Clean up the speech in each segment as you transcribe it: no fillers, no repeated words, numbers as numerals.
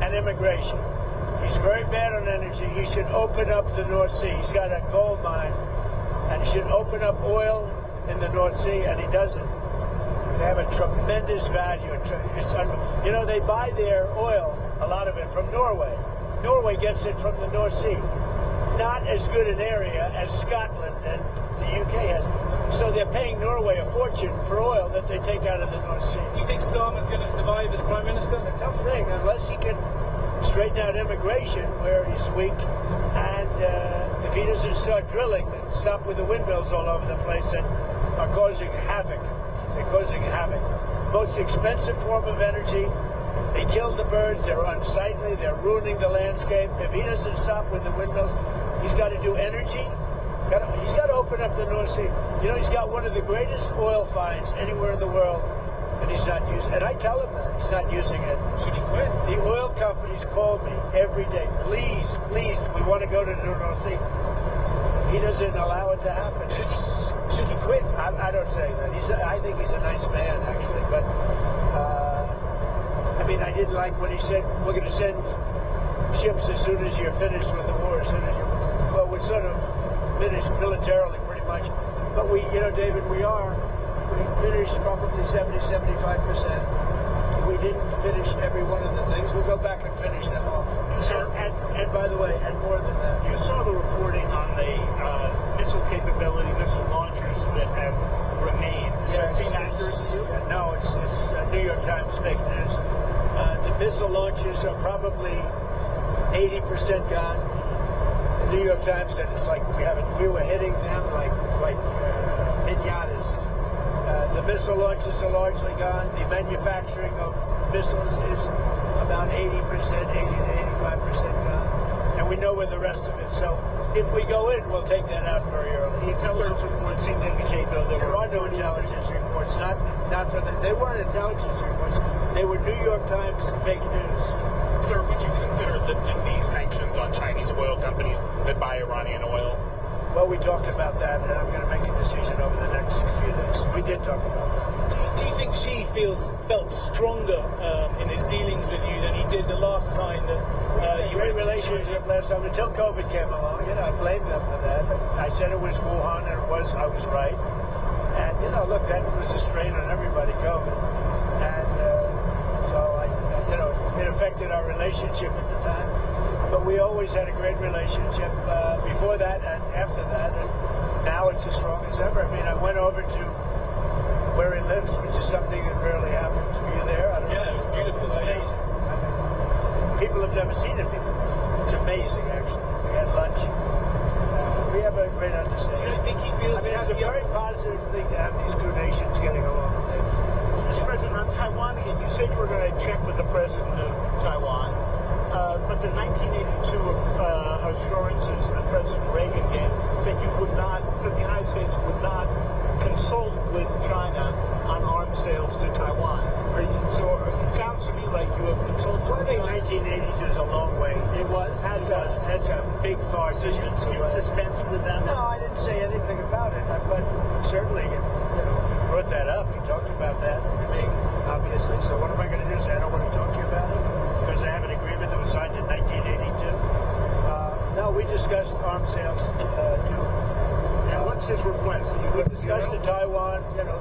and immigration. He's very bad on energy. He should open up the North Sea. He's got a gold mine, and he should open up oil in the North Sea, and he doesn't. They have a tremendous value. You know, they buy their oil, a lot of it, from Norway. Norway gets it from the North Sea. Not as good an area as Scotland and the UK has. So they're paying Norway a fortune for oil that they take out of the North Sea. Do you think Starmer's going to survive as Prime Minister? It's a tough thing, unless he can straighten out immigration where he's weak, and if he doesn't start drilling and stop with the windmills all over the place that are causing havoc. They're causing havoc. Most expensive form of energy. They kill the birds. They're unsightly. They're ruining the landscape. If he doesn't stop with the windmills, he's got to do energy. He's got to open up the North Sea. You know, he's got one of the greatest oil finds anywhere in the world, and he's not using it. And I tell him that. He's not using it. Should he quit? The oil companies call me every day. Please, please, we want to go to the North Sea. He doesn't allow it to happen. Should he quit? I don't say that. I think he's a nice man, actually. But, I mean, I didn't like when he said, we're going to send ships as soon as you're finished with the war, as soon as you're... Well, we're sort of finished militarily, pretty much. But we, you know, David, we finished probably 70, 75%. We didn't finish every one of the things. We'll go back and finish them off. Sir, and by the way, and more than that. you saw the reporting on the missile capability, missile launchers that have remained. Yes, Seem accurate to you? no, it's New York Times fake news. The missile launches are probably 80% gone. The New York Times said it's like we were hitting them like pinatas. The missile launches are largely gone. The manufacturing of missiles is about 80%, 80 to 85% gone. And we know where the rest of it. So if we go in, we'll take that out very early. The intelligence reports seem to indicate, though, There are no intelligence reports. Not for they weren't intelligence reports. They were New York Times fake news. Sir, would you consider lifting the sanctions on Chinese oil companies that buy Iranian oil? Well, we talked about that, and I'm going to make a decision over the next few days. We did talk about that. Do you think Xi felt stronger in his dealings with you than he did the last time that you Great went to relationship last time until COVID came along. You know, I blame them for that. I said it was Wuhan, and I was right. And you know, look, that was a strain on everybody, COVID, and so it affected our relationship at the time. But we always had a great relationship before that and after that, and now it's as strong as ever. I mean, I went over to where he lives, which is something that rarely happens. Were you there? I don't know. Yeah, it was beautiful. It was amazing. I mean, people have never seen it before. It's amazing, actually. We had lunch. We have a great understanding. You don't think he feels it's a very positive thing to have these two nations getting along. Mr. President, on Taiwan again, you said you were going to check with the president of Taiwan, but the 1982 assurances that President Reagan gave said the United States would not consult with China on arms sales to Taiwan. So it sounds to me like you have consulted Well, I with think China. 1982 is a long way. It was? That's a big far distance You away. dispensed with them? No, I didn't say anything about it, but certainly, you know, he brought that up. He talked about that to me, obviously. So what am I going to do? Say I don't want to talk to you about it because I have an agreement that was signed in 1982. No, we discussed arms sales too. And what's his request? We discussed the Taiwan, you know,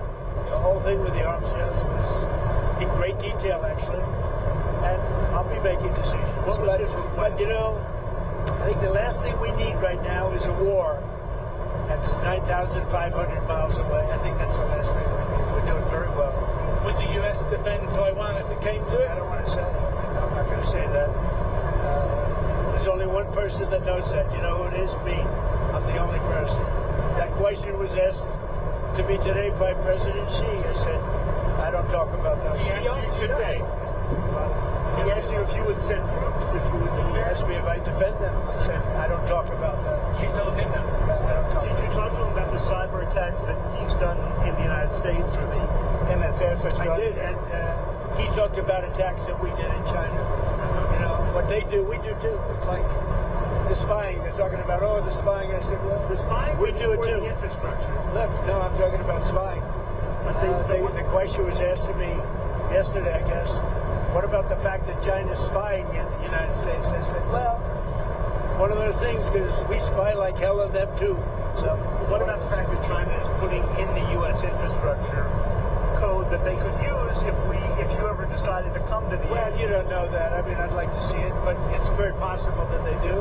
the whole thing with the arms sales was in great detail, actually. And I'll be making decisions. What was his request? But, you know, I think the last thing we need right now is a war that's 9,500 miles away. I think that's the last thing we need. We're doing very well. Would the US defend Taiwan if it came to it? I don't want to say. I'm not going to say that. There's only one person that knows that. You know who it is? Me. I'm the only person. That question was asked to me today by President Xi. I said, I don't talk about those things. He asked you today. He asked you if you would send troops, if you would He asked me if I defend them. I said, I don't talk about that. You told him that. I don't talk Did you talk to him about the cyber attacks that he's done in the United States or the MSS has done? I did, and he talked about attacks that we did in China. You know, what they do, we do too. It's like the spying. They're talking about, the spying. I said, well, The spying we do it or too. the infrastructure? Look, no, I'm talking about spying. But The question was asked to me yesterday, I guess. what about the fact that China's spying in the United States? I said, well, it's one of those things because we spy like hell on them too. So what about the fact that China is putting in the U.S. infrastructure code that they could use if you ever decided to come to the Well, end? you don't know that. I mean, I'd like to see it, but it's very possible that they do.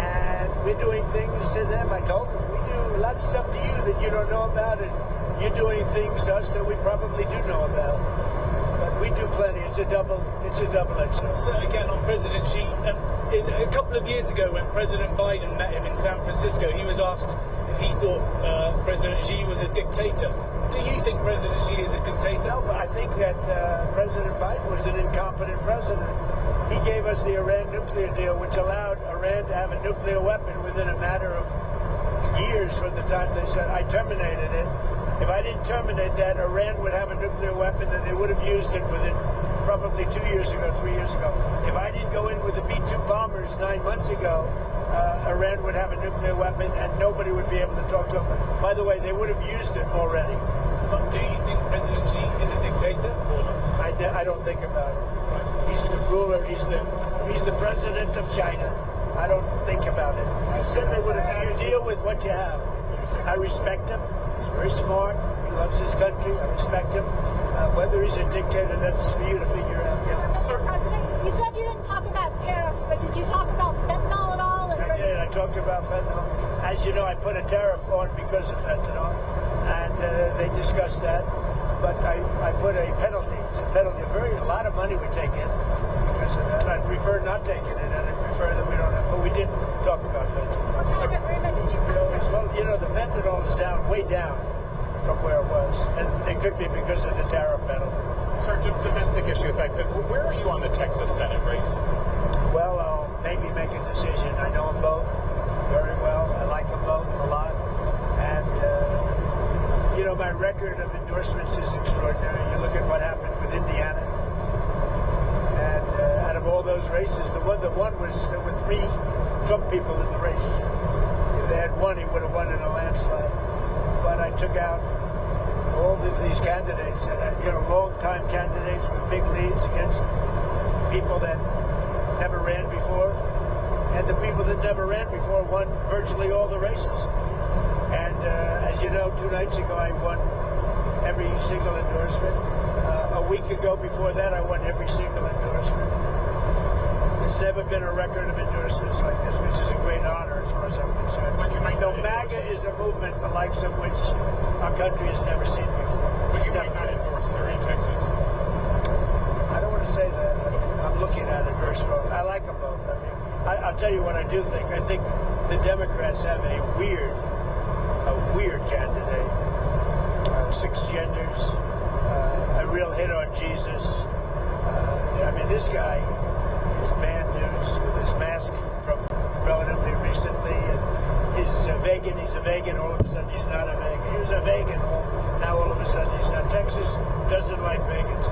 And we're doing things to them. I told them, we do a lot of stuff to you that you don't know about, and you're doing things to us that we probably do know about. But we do plenty. It's a double-edged sword. So again, on President Xi, a couple of years ago when President Biden met him in San Francisco, he was asked if he thought President Xi was a dictator. Do you think President Xi is a dictator? No, but I think that President Biden was an incompetent president. He gave us the Iran nuclear deal, which allowed Iran to have a nuclear weapon within a matter of years from the time they said, I terminated it. If I didn't terminate that, Iran would have a nuclear weapon, and they would have used it within probably 2 years ago, 3 years ago. If I didn't go in with the B-2 bombers 9 months ago, Iran would have a nuclear weapon, and nobody would be able to talk to them. By the way, they would have used it already. But do you think President Xi is a dictator or not? I don't think about it. He's the ruler. He's the president of China. I don't think about it. You deal with what you have. I respect him. He's very smart. He loves his country. I respect him. Whether he's a dictator, that's for you to figure out. Yeah. Mr. President, you said you didn't talk about tariffs, but did you talk about fentanyl at all? I did. I talked about fentanyl. As you know, I put a tariff on because of fentanyl, and they discussed that. But I put a penalty. It's a penalty. A lot of money we take in because of that. I'd prefer not taking it, and I'd prefer that we don't have. But we did talk about fentanyl. What kind of agreement did you come to? Well, you know, the fentanyl is down, way down from where it was, and it could be because of the tariff penalty. Sir, domestic issue, if I could. Where are you on the Texas Senate race? Well, I'll maybe make a decision. I know them both very well. I like them both a lot. And, you know, my record of endorsements is extraordinary. You look at what happened with Indiana. And out of all those races, the one that won was there were 3 Trump people in the race. If they had won, he would have won in a landslide. But I took out all of these candidates, and you know, long-time candidates with big leads against people that never ran before, and the people that never ran before won virtually all the races. And as you know, 2 nights ago I won every single endorsement. A week ago before that I won every single endorsement. There's never been a record of endorsements like this, which is a great honor as far as I'm concerned. No, MAGA is a movement the likes of which our country has never seen before. But you might not endorse, sir, in Texas. I don't want to say that. I mean, I'm looking at it very strong. I like them both. I mean, I'll tell you what I do think. I think the Democrats have a weird candidate. 6 genders, a real hit on Jesus. I mean, this guy is bad news with his mask from relatively recently, and he's a vegan, all of a sudden he's not a vegan. He was a vegan, now all of a sudden he's not. Texas doesn't like vegans.